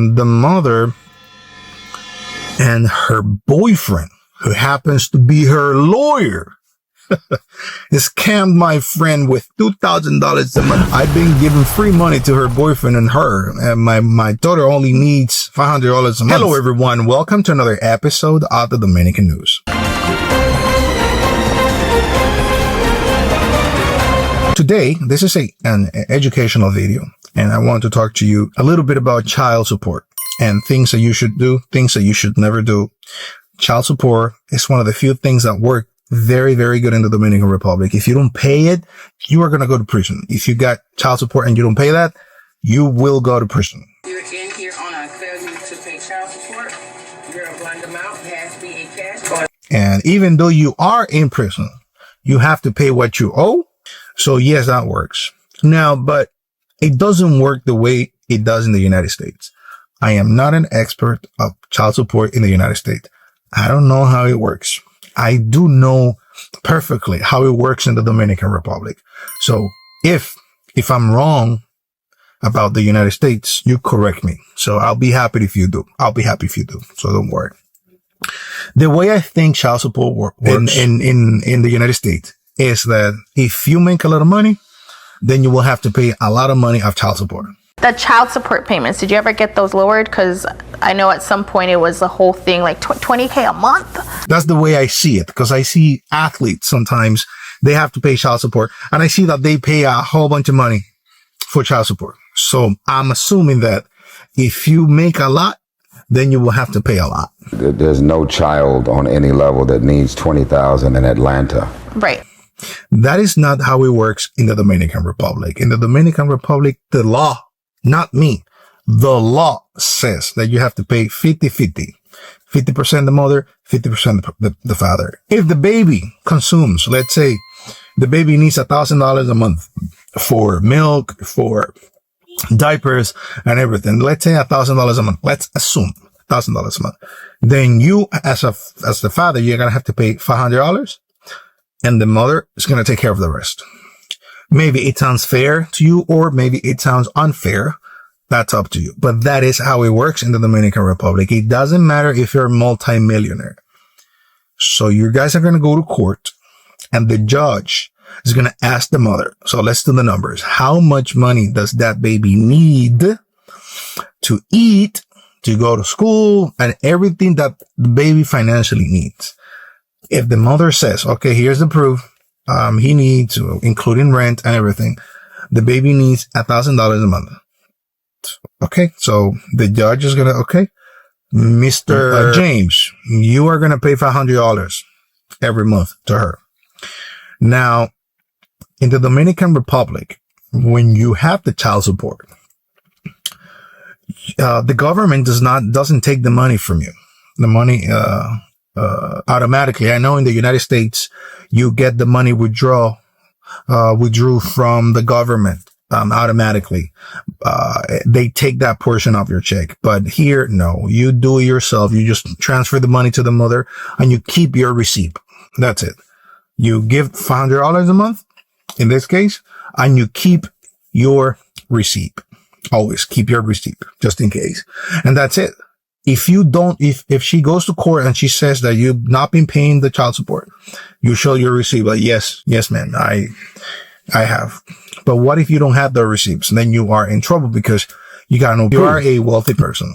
The mother and her boyfriend, who happens to be her lawyer, scammed my friend with $2,000 a month. I've been giving free money to her boyfriend and her, and my daughter only needs $500 a month. Hello everyone, welcome to another episode of the Dominican News. Today, this is an educational video, and I want to talk to you a little bit about child support and things that you should do, things that you should never do. Child support is one of the few things that work very, very good in the Dominican Republic. If you don't pay it, you are going to go to prison. If you got child support and you don't pay that, you will go to prison. You're in here on a failure to pay child support. You're a blind amount, has to be a cash. And even though you are in prison, you have to pay what you owe. So yes, that works. Now, but it doesn't work the way it does in the United States. I am not an expert of child support in the United States. I don't know how it works. I do know perfectly how it works in the Dominican Republic. So if I'm wrong about the United States, you correct me. So I'll be happy if you do. So don't worry. The way I think child support works in the United States is that if you make a lot of money, then you will have to pay a lot of money of child support. The child support payments, did you ever get those lowered? Because I know at some point it was the whole thing, like $20K a month. That's the way I see it, because I see athletes sometimes, they have to pay child support, and I see that they pay a whole bunch of money for child support. So I'm assuming that if you make a lot, then you will have to pay a lot. There's no child on any level that needs $20,000 in Atlanta. Right. That is not how it works in the Dominican Republic. In the Dominican Republic, the law, not me, the law says that you have to pay 50-50. 50% the mother, 50% the father. If the baby consumes, let's say the baby needs $1,000 a month for milk, for diapers and everything. Let's say $1,000 a month. Let's assume $1,000 a month. Then you, as the father, you're going to have to pay $500. And the mother is going to take care of the rest. Maybe it sounds fair to you, or maybe it sounds unfair. That's up to you. But that is how it works in the Dominican Republic. It doesn't matter if you're a multimillionaire. So you guys are going to go to court, and the judge is going to ask the mother. So let's do the numbers. How much money does that baby need to eat, to go to school, and everything that the baby financially needs? If the mother says, okay, here's the proof, he needs, including rent and everything, the baby needs $1,000 a month. Okay, so the judge is gonna, okay, Mr. James, you are gonna pay $500 every month to her. Now, in the Dominican Republic, when you have the child support, the government doesn't take the money from you. The money, automatically. I know in the United States, you get the money withdrew from the government, automatically. They take that portion of your check. But here, no, you do it yourself. You just transfer the money to the mother and you keep your receipt. That's it. You give $500 a month in this case, and you keep your receipt. Always keep your receipt just in case. And that's it. If you don't, if she goes to court and she says that you've not been paying the child support, you show your receipt. Like, yes, ma'am, I have. But what if you don't have the receipts? Then you are in trouble because you got no proof. You are a wealthy person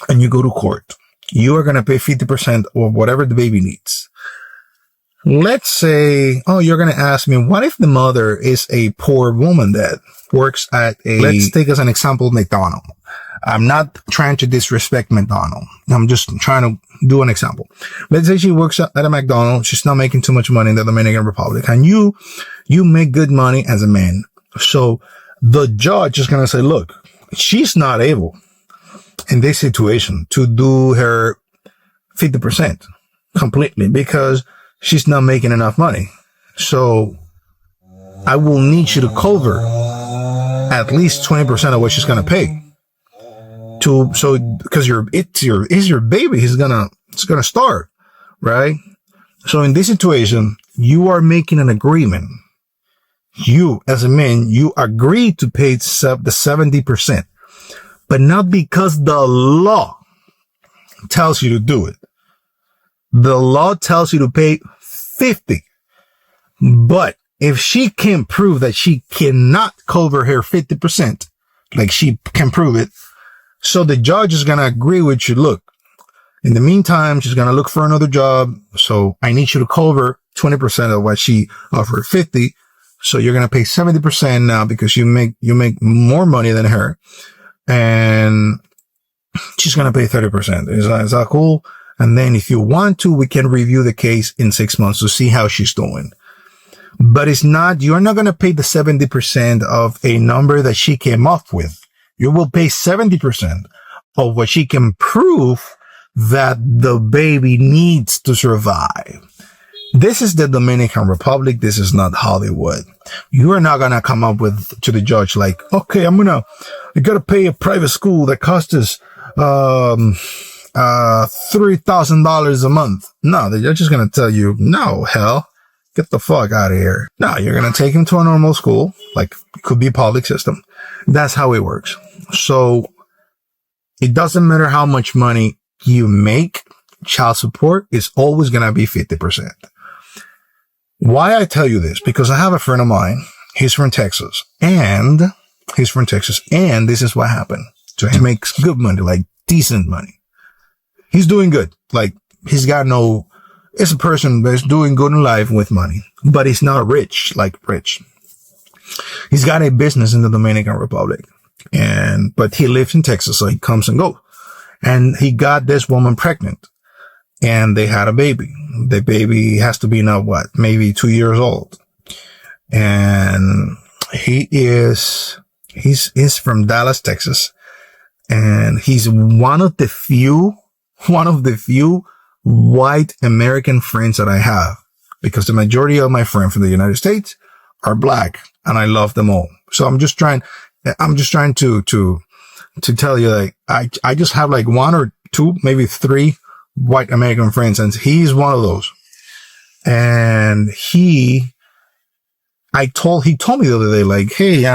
and you go to court. You are going to pay 50% of whatever the baby needs. Let's say, you're going to ask me, what if the mother is a poor woman that works at let's take as an example, McDonald's. I'm not trying to disrespect McDonald's. I'm just trying to do an example. Let's say she works at a McDonald's. She's not making too much money in the Dominican Republic, and you make good money as a man. So the judge is going to say, look, she's not able in this situation to do her 50% completely because she's not making enough money. So I will need you to cover at least 20% of what she's going to pay. Because it's your baby, it's gonna start, right? So in this situation, you are making an agreement. You, as a man, you agree to pay the 70%. but not because the law tells you to do it. The law tells you to pay 50. But if she can prove that she cannot cover her 50%, like she can prove it, so the judge is going to agree with you. Look, in the meantime, she's going to look for another job. So I need you to cover 20% of what she offered 50. So you're going to pay 70% now because you make more money than her. And she's going to pay 30%. Is that cool? And then if you want to, we can review the case in 6 months to see how she's doing. But you're not going to pay the 70% of a number that she came up with. You will pay 70% of what she can prove that the baby needs to survive. This is the Dominican Republic. This is not Hollywood. You are not going to come up to the judge like, okay, I got to pay a private school that costs us, $3,000 a month. No, the judge is going to tell you, no, hell, get the fuck out of here. No, you're going to take him to a normal school, like it could be a public system. That's how it works. So it doesn't matter how much money you make, child support is always going to be 50%. Why I tell you this? Because I have a friend of mine. He's from Texas and this is what happened. So he makes good money, like decent money. He's doing good. Like it's a person that's doing good in life with money, but he's not rich. He's got a business in the Dominican Republic but he lives in Texas. So he comes and goes, and he got this woman pregnant and they had a baby. The baby has to be now maybe 2 years old. And he's from Dallas, Texas. And he's one of the few white American friends that I have, because the majority of my friends from the United States are black and I love them all. So I'm just trying to tell you, like, I just have like one or two, maybe three white American friends, and he's one of those. And he told me the other day, like, hey,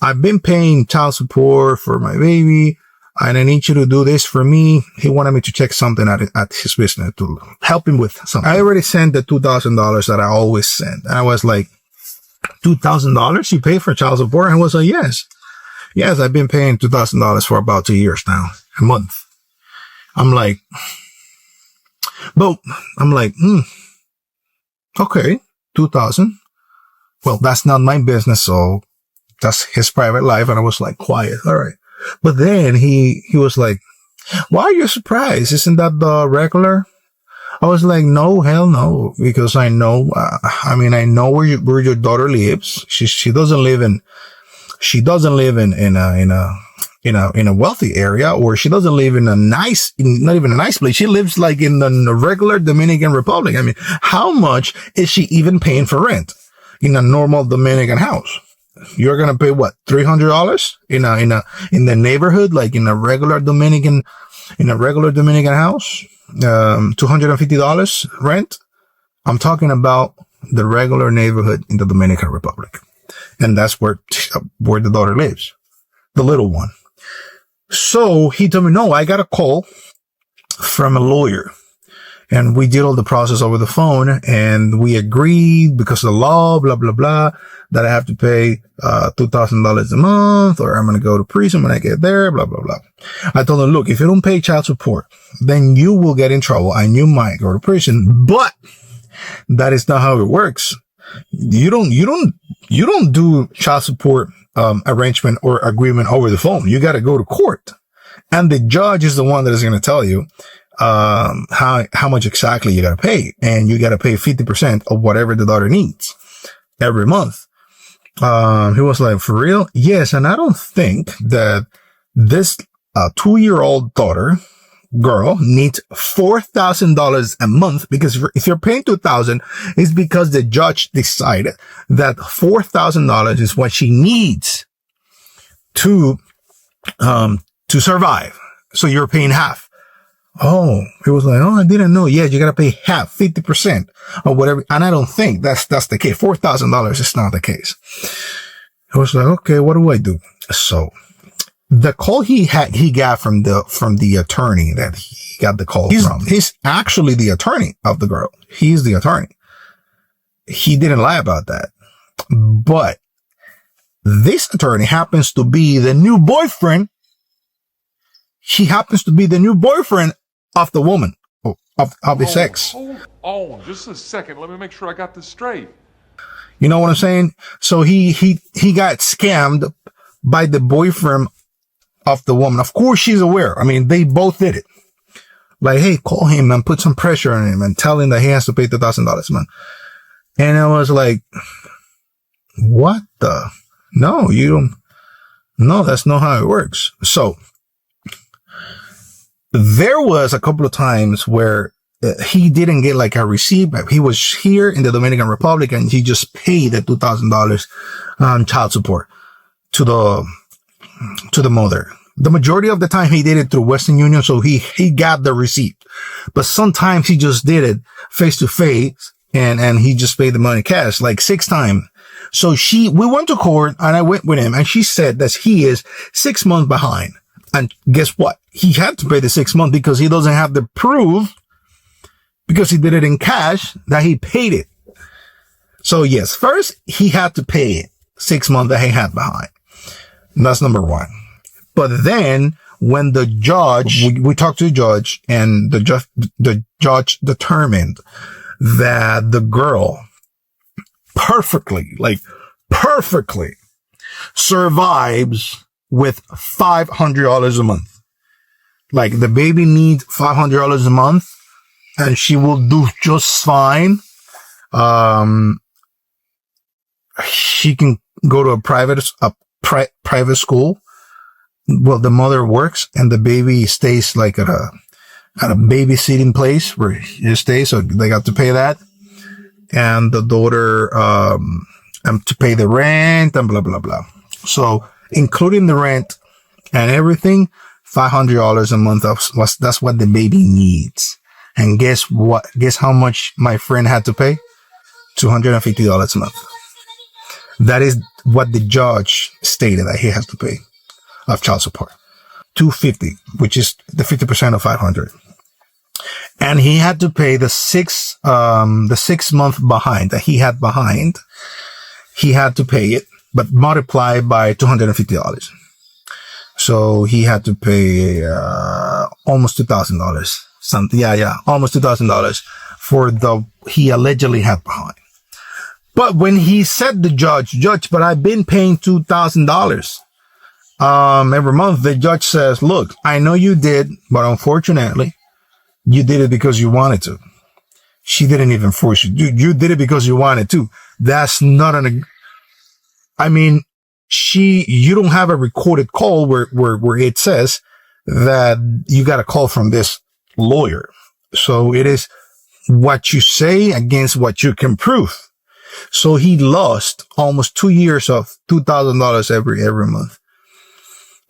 I've been paying child support for my baby and I need you to do this for me. He wanted me to check something at his business to help him with something. I already sent the $2,000 that I always send. And I was like, $2,000 you pay for child support? And I was like, yes, I've been paying $2,000 for about 2 years now, a month. I'm like, okay, 2,000. Well, that's not my business. So that's his private life. And I was like, quiet. All right. But then he was like, why are you surprised? Isn't that the regular? I was like, no, hell no. Because I know, I know where your daughter lives. She doesn't live in a wealthy area, or she doesn't live in not even a nice place. She lives like in the regular Dominican Republic. I mean, how much is she even paying for rent in a normal Dominican house? You're going to pay what? $300 in the neighborhood, like in a regular Dominican house, $250 rent. I'm talking about the regular neighborhood in the Dominican Republic. And that's where the daughter lives, the little one. So he told me, no, I got a call from a lawyer, and we did all the process over the phone, and we agreed, because of the law, blah, blah, blah, that I have to pay $2,000 a month, or I'm going to go to prison when I get there, blah, blah, blah. I told him, look, if you don't pay child support, then you will get in trouble and you might go to prison. But that is not how it works. You don't do child support arrangement or agreement over the phone. You got to go to court, and the judge is the one that is going to tell you how much exactly you got to pay, and you got to pay 50% of whatever the daughter needs every month. He was like, for real? Yes. And I don't think that this 2-year-old girl needs $4,000 a month, because if you're paying $2,000, it's because the judge decided that $4,000 is what she needs to survive. So you're paying half. Oh, he was like, oh, I didn't know. Yeah, you got to pay half, 50% or whatever. And I don't think that's the case. $4,000 is not the case. I was like, okay, what do I do? So the call he got from the attorney that he got the call from. He's actually the attorney of the girl. He's the attorney. He didn't lie about that. But this attorney happens to be the new boyfriend. He happens to be the new boyfriend of the woman, of his ex. Hold on, just a second. Let me make sure I got this straight. You know what I'm saying? So he got scammed by the boyfriend of the woman. Of course, she's aware. I mean, they both did it. Like, hey, call him and put some pressure on him and tell him that he has to pay $2,000, man. And I was like, what the? No, you don't. No, that's not how it works. So there was a couple of times where he didn't get like a receipt. He was here in the Dominican Republic and he just paid the $2,000 child support to the mother. The majority of the time he did it through Western Union, so he got the receipt. But sometimes he just did it face to face and he just paid the money cash, like 6 times. So we went to court and I went with him and she said that he is 6 months behind. And guess what? He had to pay the 6 months because he doesn't have the proof, because he did it in cash, that he paid it. So yes, first he had to pay it 6 months that he had behind. And that's number one. But then when the judge, we talked to the judge and the judge determined that the girl perfectly survives with $500 a month. Like the baby needs $500 a month and she will do just fine. She can go to a private school. Well, the mother works and the baby stays like at a babysitting place where he stays. So they got to pay that. And the daughter, to pay the rent and blah, blah, blah. So including the rent and everything, $500 a month. That's what the baby needs. And guess what? Guess how much my friend had to pay? $250 a month. That is what the judge stated that he has to pay of child support. $250, which is the 50% of 500. And he had to pay the 6 month behind that he had behind. He had to pay it, but multiplied by $250. So he had to pay, almost $2,000. Something. Yeah. Almost $2,000 for he allegedly had behind. But when he said the judge, but I've been paying $2,000, every month, the judge says, look, I know you did, but unfortunately, you did it because you wanted to. She didn't even force you. You did it because you wanted to. That's not you don't have a recorded call where it says that you got a call from this lawyer. So it is what you say against what you can prove. So he lost almost 2 years of $2,000 every month.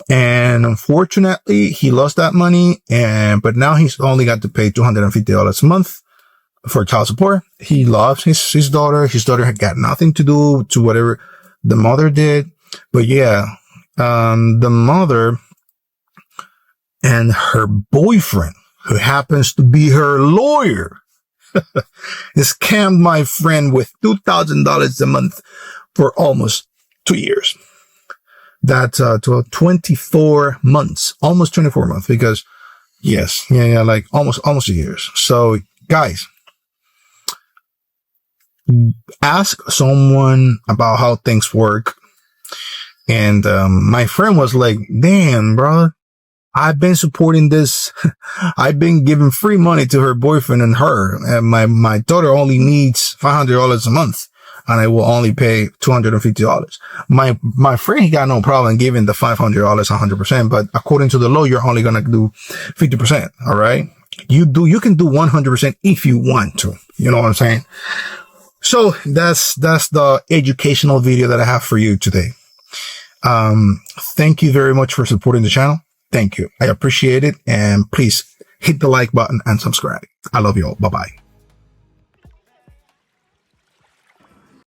And unfortunately, he lost that money. But now he's only got to pay $250 a month for child support. He loves his daughter. His daughter had got nothing to do to whatever the mother did. But yeah, the mother and her boyfriend, who happens to be her lawyer, scammed my friend with $2,000 a month for almost 2 years. That's to 24 months, almost 24 months, because yes, like almost a year. So guys, ask someone about how things work. And my friend was like, damn, bro, I've been supporting this. I've been giving free money to her boyfriend and her. And my daughter only needs $500 a month. And I will only pay $250. My friend, he got no problem giving the $500 100%. But according to the law, you're only going to do 50%. All right. You can do 100% if you want to. You know what I'm saying? So that's the educational video that I have for you today. Thank you very much for supporting the channel. Thank you. I appreciate it. And please hit the like button and subscribe. I love you all. Bye-bye.